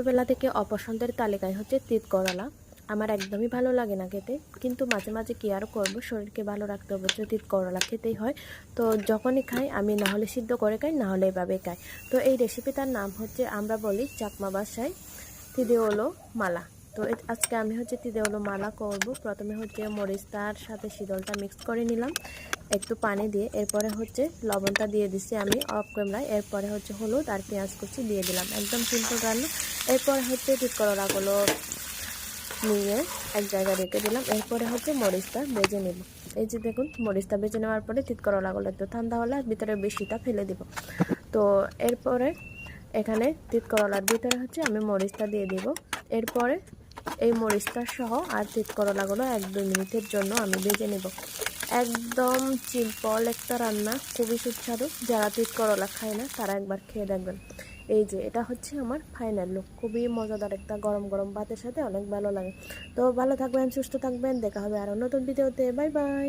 ছোটোবেলা থেকে অপছন্দের তালিকায় হচ্ছে তিত করলা। আমার একদমই ভালো লাগে না খেতে, কিন্তু মাঝে মাঝে কী আর করবো, শরীরকে ভালো রাখতে অবশ্যই তিত করলা খেতেই হয়। তো যখনই খাই আমি না হলে সিদ্ধ করে খাই, না হলে এভাবে খাই। তো এই রেসিপিটার নাম হচ্ছে, আমরা বলি চাকমা ভাষায় তিদেওলো মালা। তো আজকে আমি হচ্ছে তিদেওলো মালা করব। প্রথমে হচ্ছে মরিচটার সাথে শীতলটা মিক্স করে নিলাম একটু পানি দিয়ে। এরপরে হচ্ছে লবণটা দিয়ে দিচ্ছি আমি অফ ক্যামেরায়। এরপরে হচ্ছে হলুদ আর পেঁয়াজ কুচি দিয়ে দিলাম, একদম সিম্পল রান্না। এরপরে হচ্ছে তিত করলাগুলো নিয়ে এক জায়গায় রেখে দিলাম। এরপরে হচ্ছে মরিচটা ভেজে নেব। এই যে দেখুন, মরিচটা ভেজে নেওয়ার পরে তিত করলাগুলো একটু ঠান্ডা হলে ভিতরে বেশিটা ফেলে দিব। তো এরপরে এখানে তিত করলার ভিতরে হচ্ছে আমি মরিচটা দিয়ে দিব। এরপরে এই মরিচটা সহ আর তিত করলাগুলো 1-2 মিনিটের জন্য আমি ভেজে নেব। একদম সিম্পল একটা রান্না, খুবই সুস্বাদু। যারা তিত করলা খায় না তারা একবার খেয়ে দেখবেন। এই যে এটা হচ্ছে আমার ফাইনাল লুক, খুবই মজাদার একটা গরম গরম ভাতের সাথে অনেক ভালো লাগে। তো ভালো থাকবেন, সুস্থ থাকবেন, দেখা হবে আরও নতুন ভিডিওতে। Bye bye.